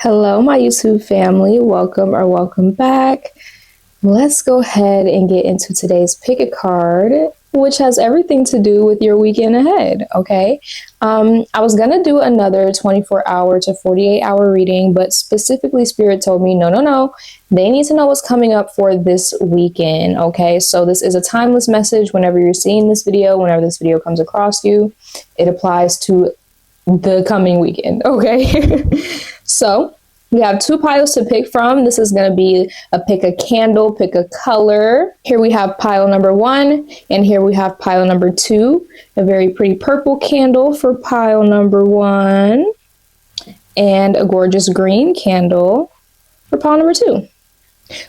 Hello, my YouTube family. Welcome back. Let's go ahead and get into today's pick a card, which has everything to do with your weekend ahead, okay? I was going to do another 24-hour to 48-hour reading, but specifically Spirit told me, no. They need to know what's coming up for this weekend, okay? So this is a timeless message whenever you're seeing this video, whenever this video comes across you. It applies to the coming weekend, okay? So we have two piles to pick from. This is going to be a pick a candle, pick a color. Here we have pile number 1, and here we have pile number 2. A very pretty purple candle for pile number 1, and a gorgeous green candle for pile number 2.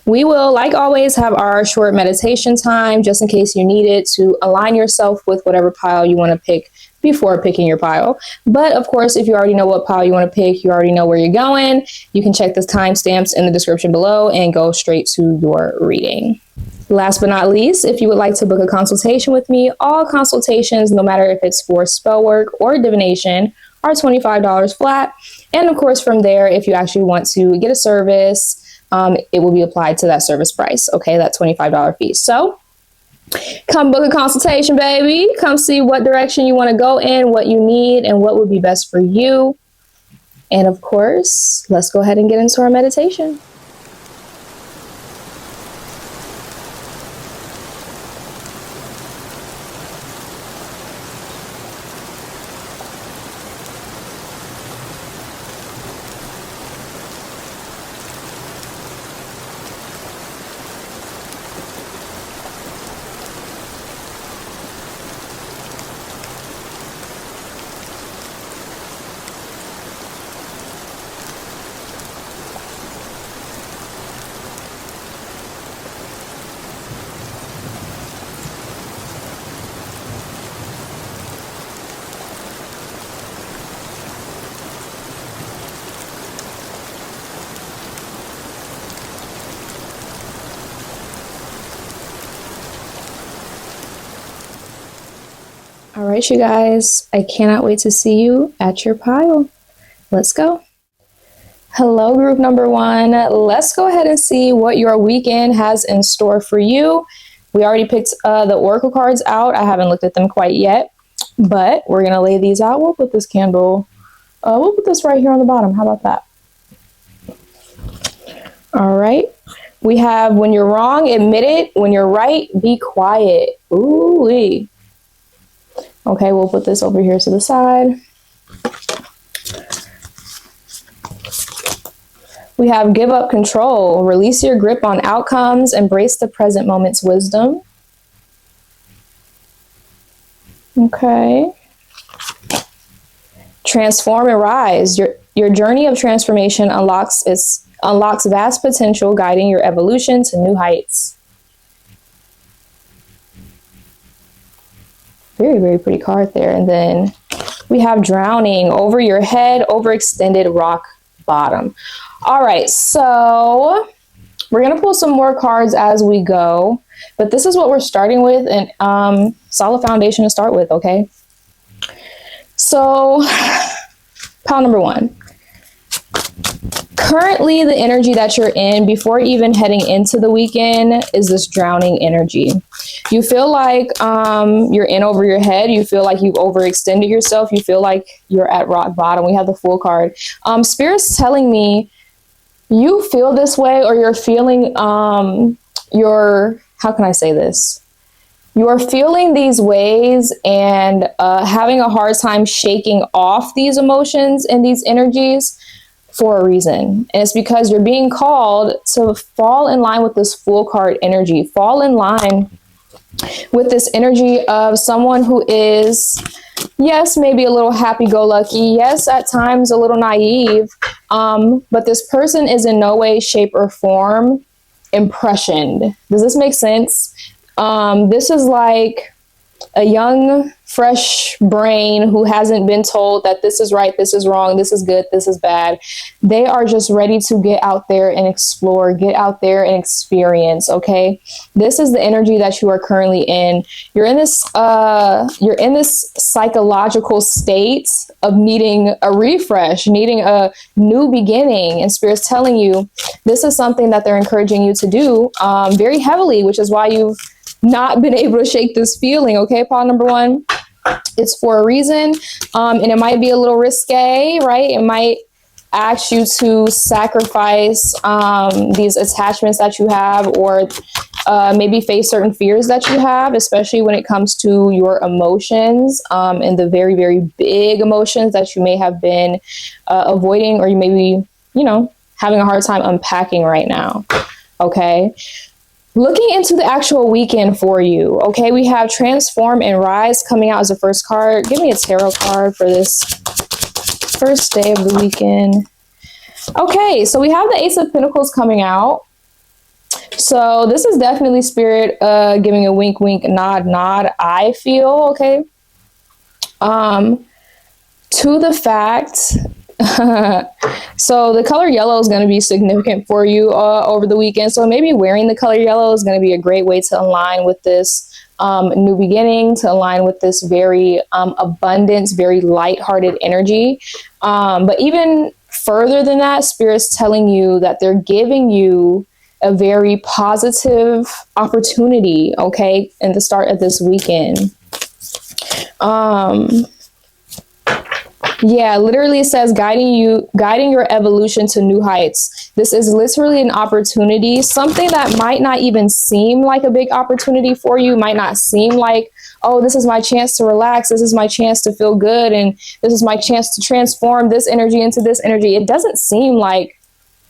We will, like always, have our short meditation time just in case you need it to align yourself with whatever pile you want to pick before picking your pile. But of course, if you already know what pile you want to pick, you already know where you're going, you can check the timestamps in the description below and go straight to your reading. Last but not least, if you would like to book a consultation with me, all consultations, no matter if it's for spell work or divination, are $25 flat. And of course, from there, if you actually want to get a service, it will be applied to that service price, okay, that $25 fee. So come book a consultation, baby. Come see what direction you want to go in, what you need, and what would be best for you. And of course, let's go ahead and get into our meditation. All right, you guys, I cannot wait to see you at your pile. Let's go. Hello, group number 1. Let's go ahead and see what your weekend has in store for you. We already picked the oracle cards out. I haven't looked at them quite yet, but we're going to lay these out. We'll put this candle, we'll put this right here on the bottom. How about that? All right. We have when you're wrong, admit it. When you're right, be quiet. Ooh-wee. Okay, we'll put this over here to the side. We have give up control, release your grip on outcomes, embrace the present moment's wisdom. Okay. Transform and rise. Your journey of transformation unlocks vast potential, guiding your evolution to new heights. Very, very pretty card there. And then we have drowning, over your head, overextended rock bottom. All right, so we're going to pull some more cards as we go, but this is what we're starting with, and solid foundation to start with, okay? So pile number 1. Currently, the energy that you're in before even heading into the weekend is this drowning energy. You feel like you're in over your head. You feel like you've overextended yourself. You feel like you're at rock bottom. We have the Fool card. Spirit's telling me you feel this way, or you're feeling how can I say this? You're feeling these ways and having a hard time shaking off these emotions and these energies for a reason. And it's because you're being called to fall in line with this Fool card energy. Fall in line with this energy of someone who is, yes, maybe a little happy-go-lucky. Yes, at times a little naive. But this person is in no way, shape, or form impressioned. Does this make sense? This is like a young fresh brain who hasn't been told that this is right, this is wrong, this is good, this is bad. They are just ready to get out there and explore, get out there and experience. Okay, this is the energy that you are currently in. You're in this psychological state of needing a refresh, needing a new beginning, and Spirit's telling you this is something that they're encouraging you to do very heavily, which is why you've not been able to shake this feeling. Okay, pile number one, it's for a reason, and it might be a little risque, right? It might ask you to sacrifice these attachments that you have, or maybe face certain fears that you have, especially when it comes to your emotions, and the very, very big emotions that you may have been avoiding, or you may be, having a hard time unpacking right now. Okay. Looking into the actual weekend for you, okay, we have Transform and Rise coming out as the first card. Give me a tarot card for this first day of the weekend. Okay, so we have the Ace of Pentacles coming out. So this is definitely Spirit giving a wink, wink, nod, nod, I feel, okay? To the fact... So the color yellow is going to be significant for you over the weekend. So maybe wearing the color yellow is going to be a great way to align with this new beginning, to align with this very abundance, very lighthearted energy. But even further than that, Spirit's telling you that they're giving you a very positive opportunity, okay, in the start of this weekend. Yeah, literally it says guiding your evolution to new heights. This is literally an opportunity, something that might not even seem like a big opportunity for you, might not seem like, oh, this is my chance to relax, this is my chance to feel good, and this is my chance to transform this energy into this energy. It doesn't seem like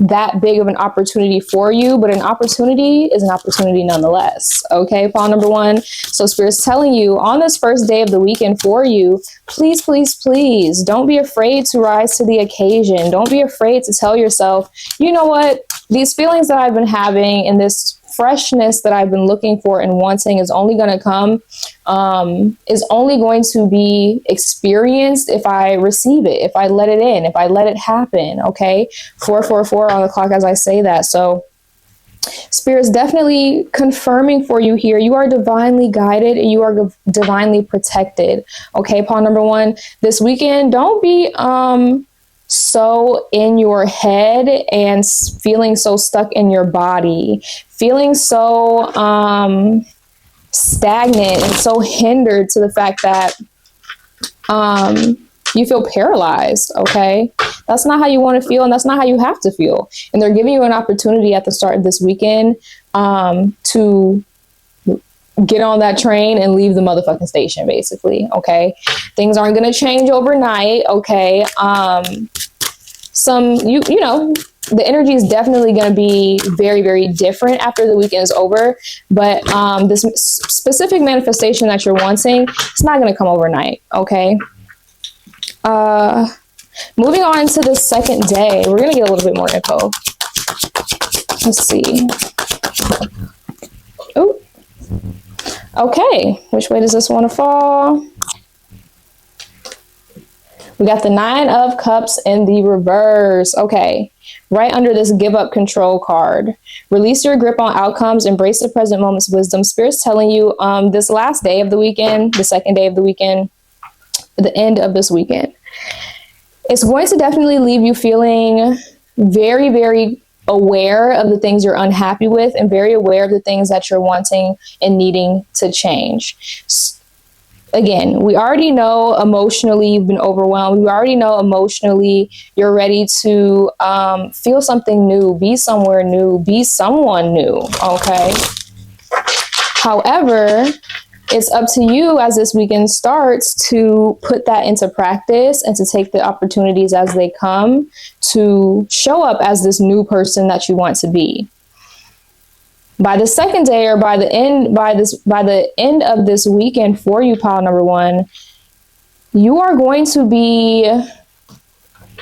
that big of an opportunity for you, but an opportunity is an opportunity nonetheless. Okay, pile number one. So Spirit's telling you on this first day of the weekend for you, please, please, please don't be afraid to rise to the occasion. Don't be afraid to tell yourself, you know what, these feelings that I've been having and this freshness that I've been looking for and wanting is only going to come, is only going to be experienced if I receive it, if I let it in, if I let it happen. Okay, 444 on the clock as I say that. So Spirit's definitely confirming for you here, you are divinely guided and you are divinely protected. Okay, pile number one, this weekend, don't be so in your head and feeling so stuck in your body, feeling so stagnant and so hindered to the fact that you feel paralyzed. Okay, that's not how you want to feel, and that's not how you have to feel. And they're giving you an opportunity at the start of this weekend to get on that train and leave the motherfucking station, basically. Okay, things aren't going to change overnight. Okay, the energy is definitely going to be very, very different after the weekend is over. But this specific manifestation that you're wanting, it's not going to come overnight. Okay. Moving on to the second day, we're going to get a little bit more info. Let's see. Oh, okay. Which way does this want to fall? We got the 9 of Cups in the reverse. Okay. Right under this give up control card. Release your grip on outcomes. Embrace the present moment's wisdom. Spirit's telling you this last day of the weekend, the second day of the weekend, the end of this weekend, it's going to definitely leave you feeling very, very aware of the things you're unhappy with and very aware of the things that you're wanting and needing to change. Again, we already know emotionally you've been overwhelmed. We already know emotionally you're ready to feel something new, be somewhere new, be someone new, okay? However, it's up to you as this weekend starts to put that into practice and to take the opportunities as they come to show up as this new person that you want to be. By the second day, or by the end of this weekend for you, pile number one, you are going to be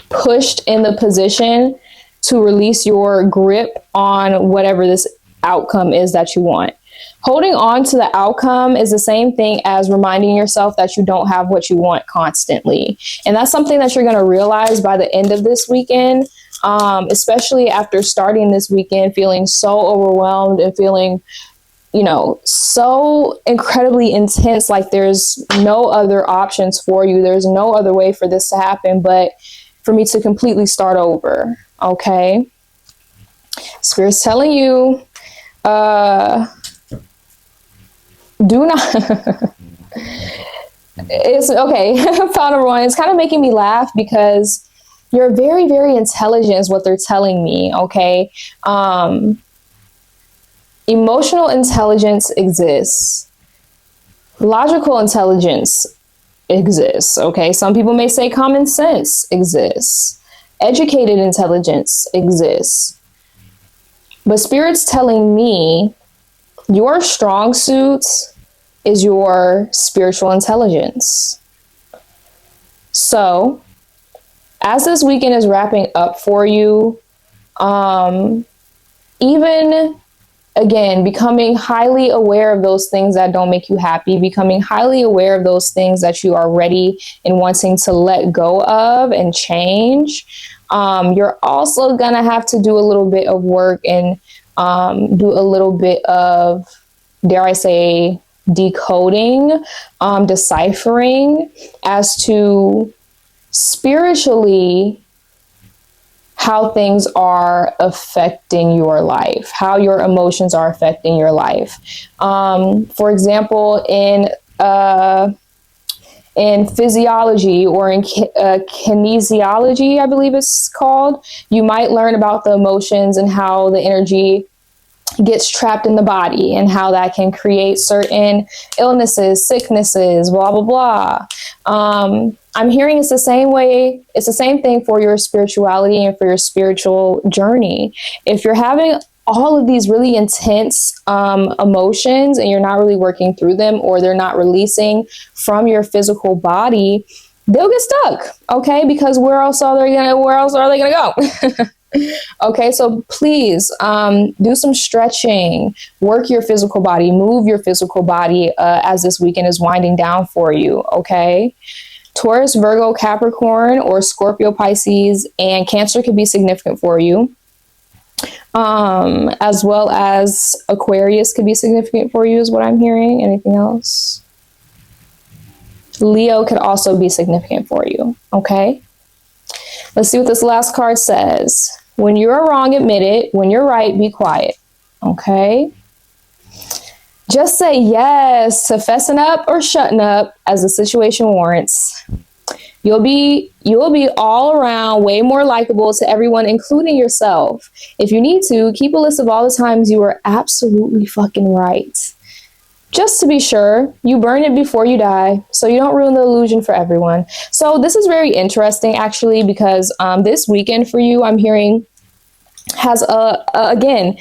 pushed in the position to release your grip on whatever this outcome is that you want. Holding on to the outcome is the same thing as reminding yourself that you don't have what you want constantly. And that's something that you're going to realize by the end of this weekend, especially after starting this weekend feeling so overwhelmed and feeling, so incredibly intense, like there's no other options for you. There's no other way for this to happen but for me to completely start over. Okay? Spirit's telling you, do not. It's okay. Found a one. It's kind of making me laugh because you're very, very intelligent is what they're telling me. Okay. Emotional intelligence exists. Logical intelligence exists. Okay. Some people may say common sense exists. Educated intelligence exists. But Spirit's telling me your strong suit is your spiritual intelligence. So, as this weekend is wrapping up for you, even again, becoming highly aware of those things that don't make you happy, becoming highly aware of those things that you are ready and wanting to let go of and change. You're also going to have to do a little bit of work and do a little bit of, dare I say, decoding, deciphering as to spiritually how things are affecting your life, how your emotions are affecting your life. For example, in physiology or in kinesiology, I believe it's called, you might learn about the emotions and how the energy gets trapped in the body and how that can create certain illnesses, sicknesses, blah, blah, blah. I'm hearing it's the same way. It's the same thing for your spirituality and for your spiritual journey. If you're having all of these really intense emotions and you're not really working through them, or they're not releasing from your physical body, they'll get stuck. Okay. Because where else are they going to go? Okay, so please do some stretching, work your physical body, move your physical body as this weekend is winding down for you. Okay, Taurus, Virgo, Capricorn, or Scorpio, Pisces, and Cancer could be significant for you, as well as Aquarius could be significant for you is what I'm hearing. Anything else? Leo could also be significant for you. Okay, let's see what this last card says. When you're wrong, admit it. When you're right, be quiet. Okay? Just say yes to fessing up or shutting up as the situation warrants. You'll be all around way more likable to everyone, including yourself. If you need to, keep a list of all the times you were absolutely fucking right. Just to be sure, you burn it before you die, so you don't ruin the illusion for everyone. So this is very interesting, actually, because this weekend for you, I'm hearing, has again,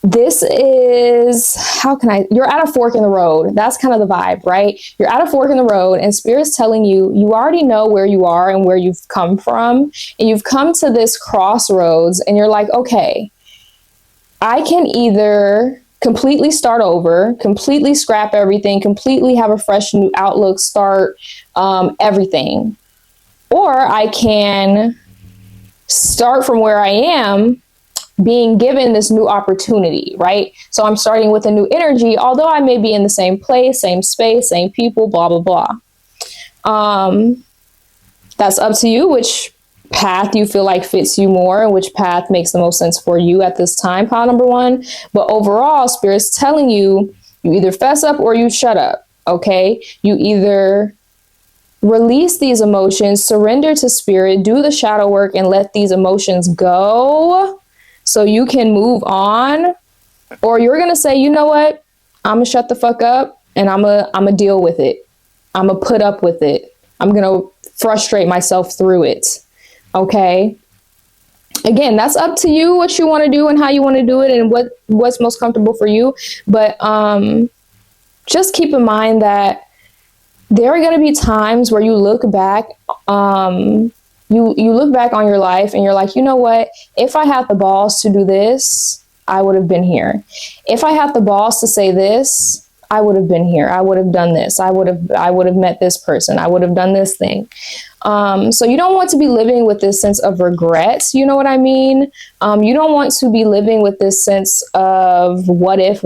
this is, you're at a fork in the road. That's kind of the vibe, right? You're at a fork in the road and Spirit's telling you, you already know where you are and where you've come from. And you've come to this crossroads and you're like, okay, I can either completely start over, completely scrap everything, completely have a fresh new outlook, start everything. Or I can start from where I am, being given this new opportunity, right? So I'm starting with a new energy, although I may be in the same place, same space, same people, blah, blah, blah. That's up to you, which path you feel like fits you more and which path makes the most sense for you at this time, pile number one. But overall, Spirit's telling you, you either fess up or you shut up, okay? You either release these emotions, surrender to Spirit, do the shadow work, and let these emotions go so you can move on. Or you're going to say, you know what? I'm going to shut the fuck up and I'm going to deal with it. I'm going to put up with it. I'm going to frustrate myself through it. Okay. Again, that's up to you what you want to do and how you want to do it and what's most comfortable for you. But just keep in mind that there are going to be times where you look back, you look back on your life and you're like, you know what? If I had the balls to do this, I would have been here. If I had the balls to say this, I would have been here. I would have done this. I would have met this person. I would have done this thing. So you don't want to be living with this sense of regret. You know what I mean? You don't want to be living with this sense of what if.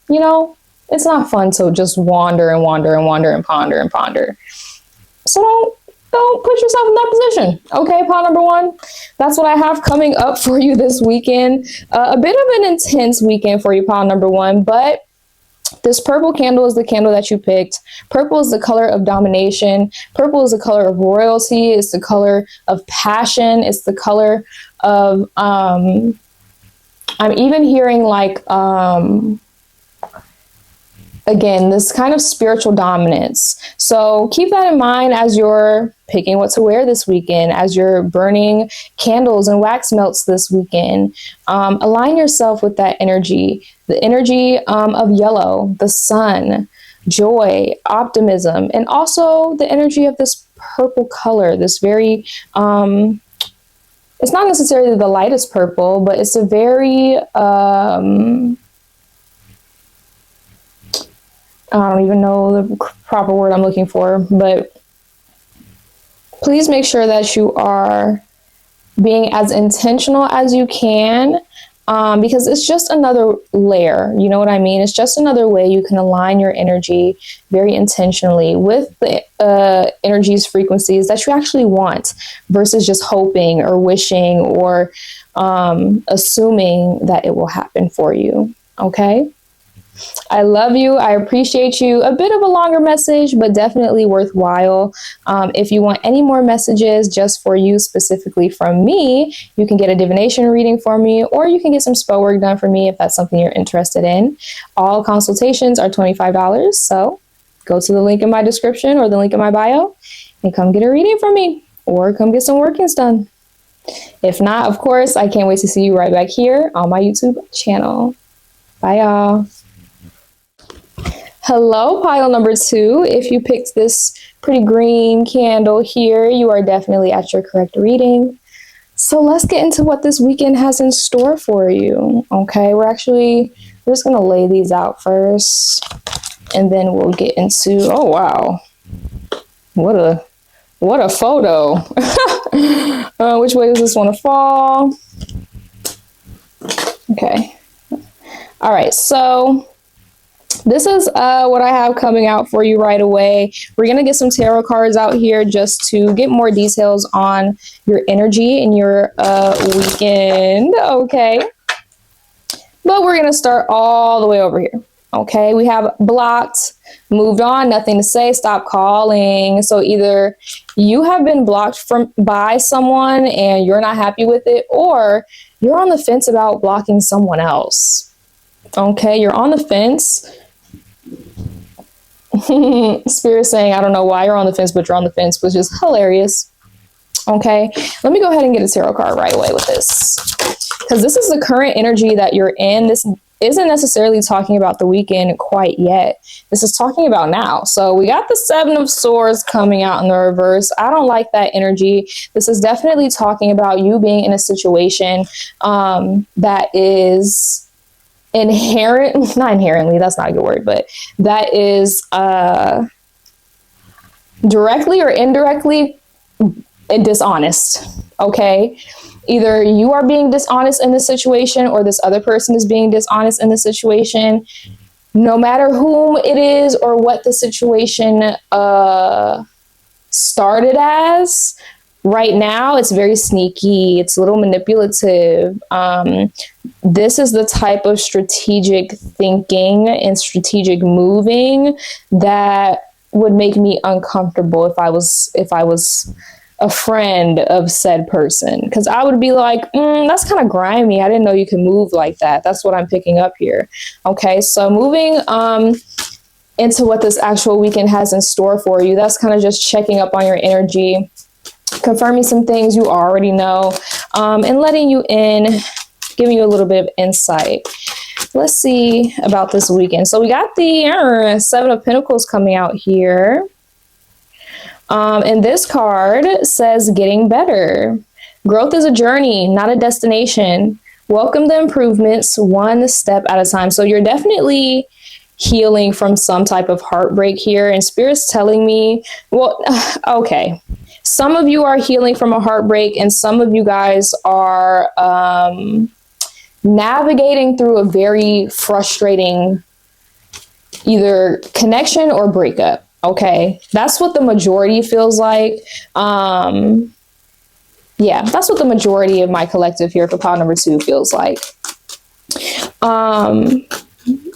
You know, it's not fun to just wander and ponder. So don't put yourself in that position. Okay, pile number one. That's what I have coming up for you this weekend. A bit of an intense weekend for you, pile number one, but this purple candle is the candle that you picked. Purple is the color of domination. Purple is the color of royalty. It's the color of passion. It's the color of, I'm even hearing like, again, this kind of spiritual dominance. So keep that in mind as you're picking what to wear this weekend, as you're burning candles and wax melts this weekend. Align yourself with that energy, the energy of yellow, the sun, joy, optimism, and also the energy of this purple color, this very, it's not necessarily the lightest purple, but it's a very, I don't even know the proper word I'm looking for, but please make sure that you are being as intentional as you can, because it's just another layer. You know what I mean? It's just another way you can align your energy very intentionally with the energies, frequencies that you actually want versus just hoping or wishing or assuming that it will happen for you. Okay? I love you. I appreciate you. A bit of a longer message, but definitely worthwhile. If you want any more messages just for you specifically from me, you can get a divination reading for me, or you can get some spell work done for me if that's something you're interested in. All consultations are $25. So go to the link in my description or the link in my bio and come get a reading from me, or come get some workings done. If not, of course, I can't wait to see you right back here on my YouTube channel. Bye, y'all. Hello, pile number two. If you picked this pretty green candle here, you are definitely at your correct reading. So let's get into what this weekend has in store for you. Okay, we're just going to lay these out first, and then we'll get into, oh, wow. What a photo. Which way does this want to fall? Okay. All right, so this is what I have coming out for you right away. We're going to get some tarot cards out here just to get more details on your energy in your weekend. Okay. But we're going to start all the way over here. Okay. We have blocked, moved on, nothing to say, stop calling. So either you have been blocked by someone and you're not happy with it, or you're on the fence about blocking someone else. Okay. You're on the fence. Spirit saying, I don't know why you're on the fence, but you're on the fence, which is hilarious. Okay, let me go ahead and get a tarot card right away with this, because this is the current energy that you're in. This isn't necessarily talking about the weekend quite yet. This is talking about now. So we got the Seven of Swords coming out in the reverse. I don't like that energy. This is definitely talking about you being in a situation that is not inherently, that's not a good word, but that is directly or indirectly dishonest. Okay, either you are being dishonest in this situation, or this other person is being dishonest in the situation. No matter whom it is or what the situation started as, right now it's very sneaky, it's a little manipulative. This is the type of strategic thinking and strategic moving that would make me uncomfortable if I was a friend of said person, because I would be like, that's kind of grimy. I didn't know you could move like that. That's what I'm picking up here. Okay, so moving into what this actual weekend has in store for you, that's kind of just checking up on your energy, confirming some things you already know, and letting you in, giving you a little bit of insight. Let's see about this weekend. So we got the Seven of Pentacles coming out here. And this card says getting better. Growth is a journey, not a destination. welcome the improvements one step at a time. So you're definitely healing from some type of heartbreak here, and Spirit's telling me, well, okay, some of you are healing from a heartbreak, and some of you guys are navigating through a very frustrating either connection or breakup. Okay, that's what the majority feels like. Yeah, that's what the majority of my collective here for pile number 2 feels like.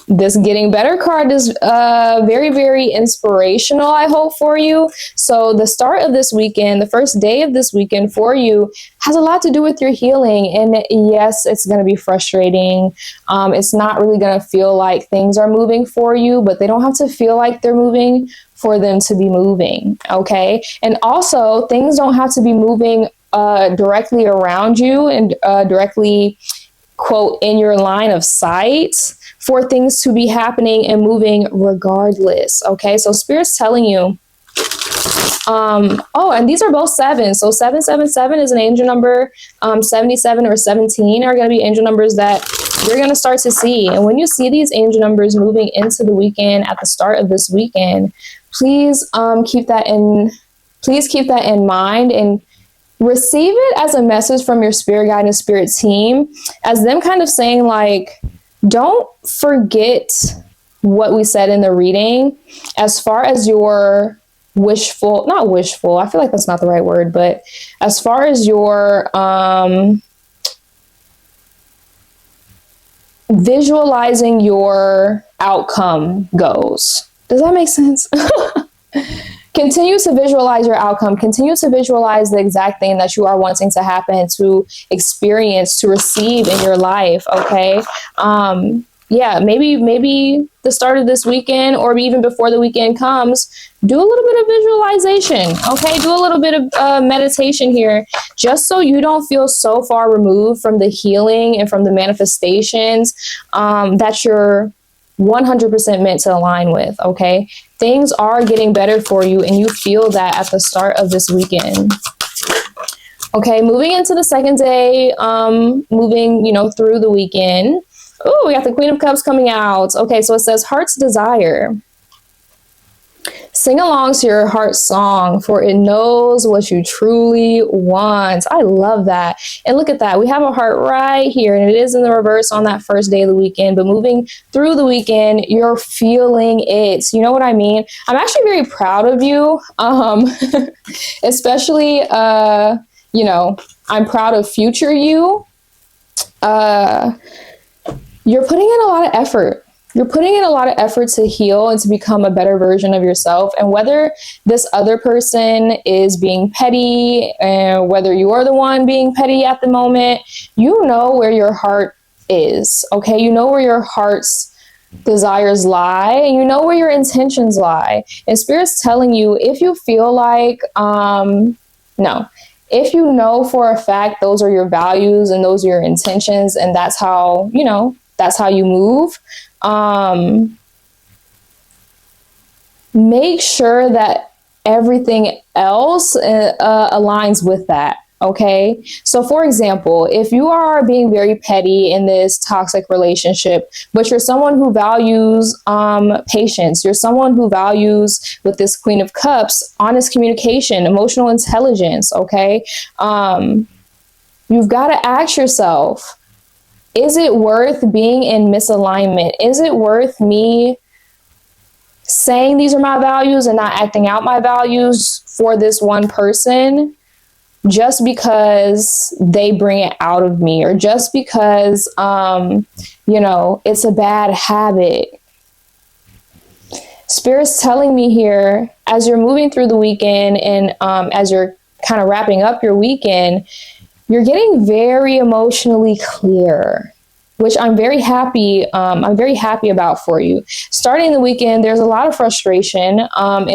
This getting better card is very, very inspirational, I hope, for you. So the start of this weekend, the first day of this weekend for you, has a lot to do with your healing. And yes, it's going to be frustrating. It's not really going to feel like things are moving for you, but they don't have to feel like they're moving for them to be moving. Okay. And also, things don't have to be moving directly around you and directly, quote, in your line of sight for things to be happening and moving regardless. Okay, so Spirit's telling you, oh, and these are both 7. So 777 is an angel number. 77 or 17 are going to be angel numbers that you're going to start to see. And when you see these angel numbers moving into the weekend at the start of this weekend, please keep that in mind and receive it as a message from your spirit guide and spirit team, as them kind of saying, like, don't forget what we said in the reading as far as your not wishful, I feel like that's not the right word, but as far as your visualizing your outcome goes. Does that make sense? Continue to visualize your outcome. Continue to visualize the exact thing that you are wanting to happen, to experience, to receive in your life. Okay. Yeah, maybe the start of this weekend, or even before the weekend comes, do a little bit of visualization. Okay. Do a little bit of meditation here, just so you don't feel so far removed from the healing and from the manifestations that you're 100% meant to align with. Okay. Things are getting better for you, and you feel that at the start of this weekend. Okay, moving into the second day, moving, through the weekend. Oh, we got the Queen of Cups coming out. Okay, so it says Heart's Desire. Sing along to your heart song, for it knows what you truly want. I love that. And look at that. We have a heart right here, and it is in the reverse on that first day of the weekend. But moving through the weekend, you're feeling it. You know what I mean? I'm actually very proud of you. Especially, I'm proud of future you. You're putting in a lot of effort. You're putting in a lot of effort to heal and to become a better version of yourself. And whether this other person is being petty, and whether you're the one being petty at the moment, you know where your heart is. Okay. You know where your heart's desires lie, and you know where your intentions lie. And Spirit's telling you, if you feel like, if you know for a fact those are your values and those are your intentions, and that's how you move, make sure that everything else aligns with that. Okay. So for example, if you are being very petty in this toxic relationship, but you're someone who values patience, you're someone who values, with this Queen of Cups, honest communication, emotional intelligence. Okay. You've got to ask yourself, is it worth being in misalignment? Is it worth me saying these are my values and not acting out my values for this one person, just because they bring it out of me, or just because, it's a bad habit? Spirit's telling me here, as you're moving through the weekend and as you're kind of wrapping up your weekend, you're getting very emotionally clear, which I'm very happy about for you. Starting the weekend, there's a lot of frustration, and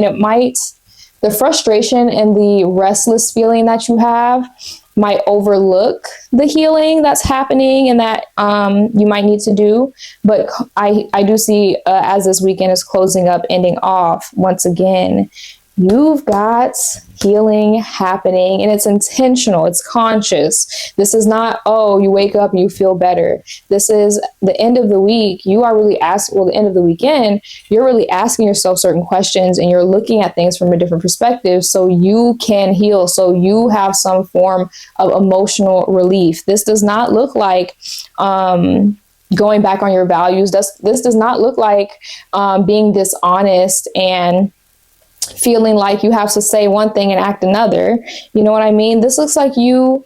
the frustration and the restless feeling that you have might overlook the healing that's happening and that you might need to do. But I do see, as this weekend is closing up, ending off, once again, You've got healing happening, and it's intentional. It's conscious. This is not, oh, you wake up and you feel better. This is the end of the week. You are really the end of the weekend, you're really asking yourself certain questions, and you're looking at things from a different perspective so you can heal, so you have some form of emotional relief. This does not look like going back on your values. This does not look like being dishonest and feeling like you have to say one thing and act another. You know what I mean? This looks like you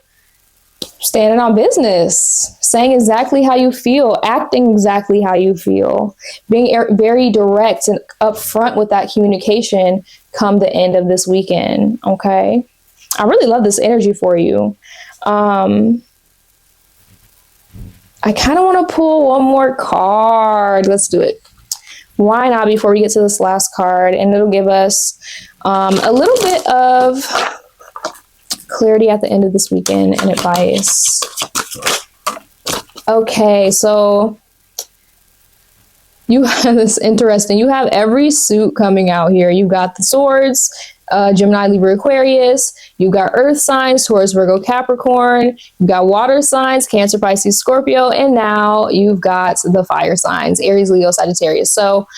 standing on business, saying exactly how you feel, acting exactly how you feel, being very direct and upfront with that communication come the end of this weekend. Okay. I really love this energy for you. I kind of want to pull one more card. Let's do it. Why not, before we get to this last card? And it'll give us a little bit of clarity at the end of this weekend and advice. Okay, so you have this interesting, you have every suit coming out here. You've got the swords, Gemini, Libra, Aquarius. You've got earth signs, Taurus, Virgo, Capricorn. You've got water signs, Cancer, Pisces, Scorpio. And now you've got the fire signs, Aries, Leo, Sagittarius. So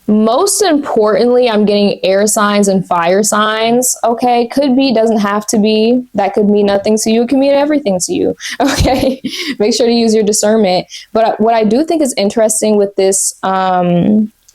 most importantly, I'm getting air signs and fire signs. Okay, could be, doesn't have to be. That could mean nothing to you. It can mean everything to you. Okay, make sure to use your discernment. But what I do think is interesting with this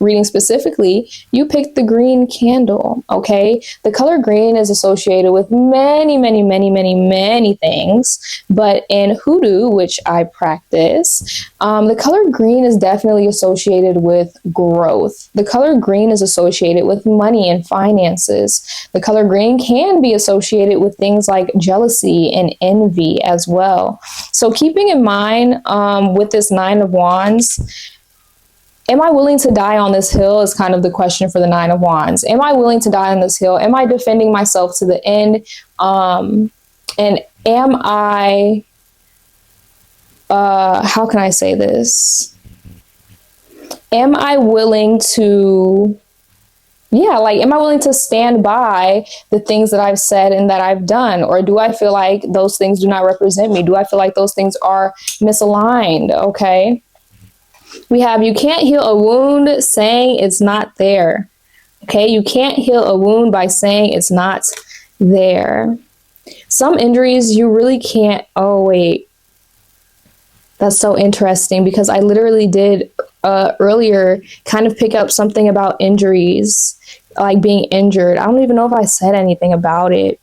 reading specifically, you picked the green candle. Okay, the color green is associated with many, many, many, many, many things. But in hoodoo, which I practice, the color green is definitely associated with growth. The color green is associated with money and finances. The color green can be associated with things like jealousy and envy as well. So keeping in mind with this Nine of Wands, am I willing to die on this hill is kind of the question for the Nine of Wands. Am I willing to die on this hill? Am I defending myself to the end? And am I, how can I say this? Am I willing to, am I willing to stand by the things that I've said and that I've done? Or do I feel like those things do not represent me? Do I feel like those things are misaligned? Okay. We have, you can't heal a wound saying it's not there. Okay, you can't heal a wound by saying it's not there. Some injuries you really can't, oh wait. That's so interesting because I literally did earlier kind of pick up something about injuries, like being injured. I don't even know if I said anything about it.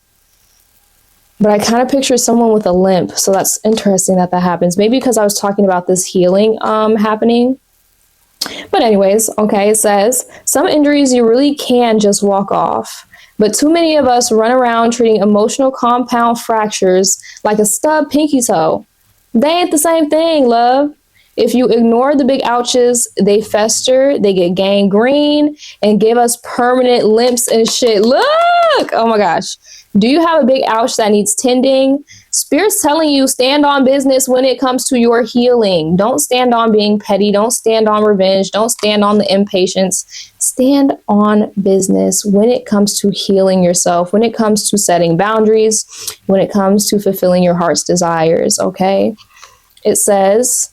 But I kind of picture someone with a limp. So that's interesting that that happens. Maybe because I was talking about this healing happening. But anyways, okay, it says, some injuries you really can just walk off. But too many of us run around treating emotional compound fractures like a stubbed pinky toe. They ain't the same thing, love. If you ignore the big ouches, they fester, they get gangrene, and give us permanent limps and shit. Look! Oh my gosh. Do you have a big ouch that needs tending? Spirit's telling you stand on business when it comes to your healing. Don't stand on being petty. Don't stand on revenge. Don't stand on the impatience. Stand on business when it comes to healing yourself, when it comes to setting boundaries, when it comes to fulfilling your heart's desires, okay? It says,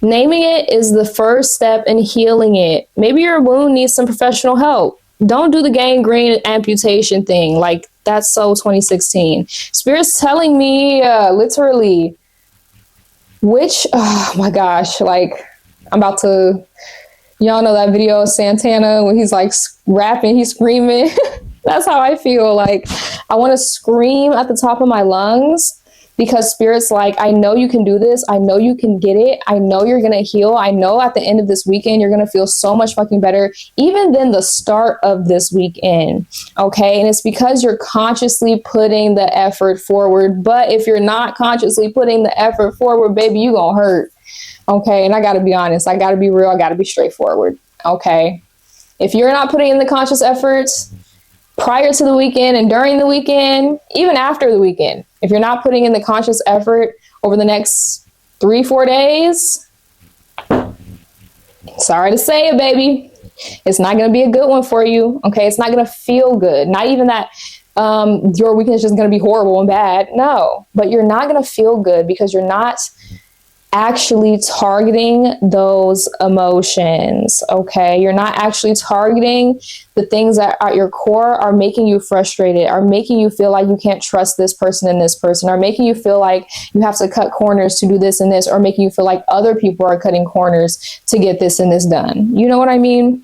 naming it is the first step in healing it. Maybe your wound needs some professional help. Don't do the gangrene amputation thing. Like, that's so 2016. Spirit's telling me literally, oh my gosh, like, I'm about to, y'all know that video of Santana when he's like rapping, he's screaming. That's how I feel. Like, I want to scream at the top of my lungs. Because Spirit's like, I know you can do this. I know you can get it. I know you're going to heal. I know at the end of this weekend, you're going to feel so much fucking better, even than the start of this weekend. Okay. And it's because you're consciously putting the effort forward. But if you're not consciously putting the effort forward, baby, you going to hurt. Okay. And I got to be honest. I got to be real. I got to be straightforward. Okay. If you're not putting in the conscious efforts prior to the weekend and during the weekend, even after the weekend, if you're not putting in the conscious effort over the next 3-4 days, sorry to say it, baby, It's not going to be a good one for you. Okay. It's not going to feel good. Not even that your weekend is just going to be horrible and bad. No, but you're not going to feel good because you're not actually targeting those emotions. Okay. You're not actually targeting the things that at your core are making you frustrated, are making you feel like you can't trust this person and this person, are making you feel like you have to cut corners to do this and this, or making you feel like other people are cutting corners to get this and this done. You know what I mean?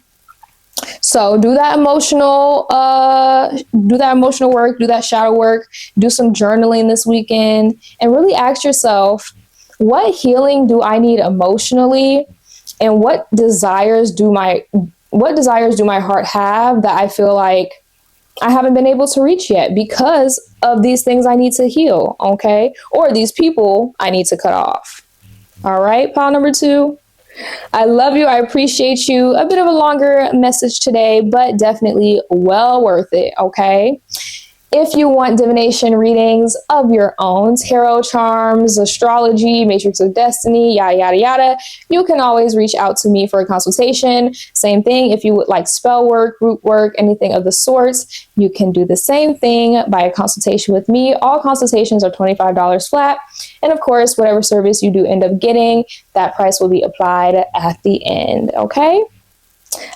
So do that emotional work, do that shadow work, do some journaling this weekend, and really ask yourself, what healing do I need emotionally, and what desires do my heart have that I feel like I haven't been able to reach yet because of these things I need to heal, okay? Or these people I need to cut off. All right, pile number 2. I love you. I appreciate you. A bit of a longer message today, but definitely well worth it, okay? If you want divination readings of your own, tarot charms, astrology, matrix of destiny, yada, yada, yada, you can always reach out to me for a consultation. Same thing. If you would like spell work, root work, anything of the sorts, you can do the same thing by a consultation with me. All consultations are $25 flat. And of course, whatever service you do end up getting, that price will be applied at the end. Okay?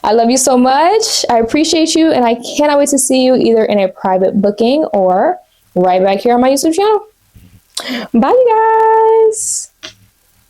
I love you so much. I appreciate you, and I cannot wait to see you either in a private booking or right back here on my YouTube channel. Bye, you guys.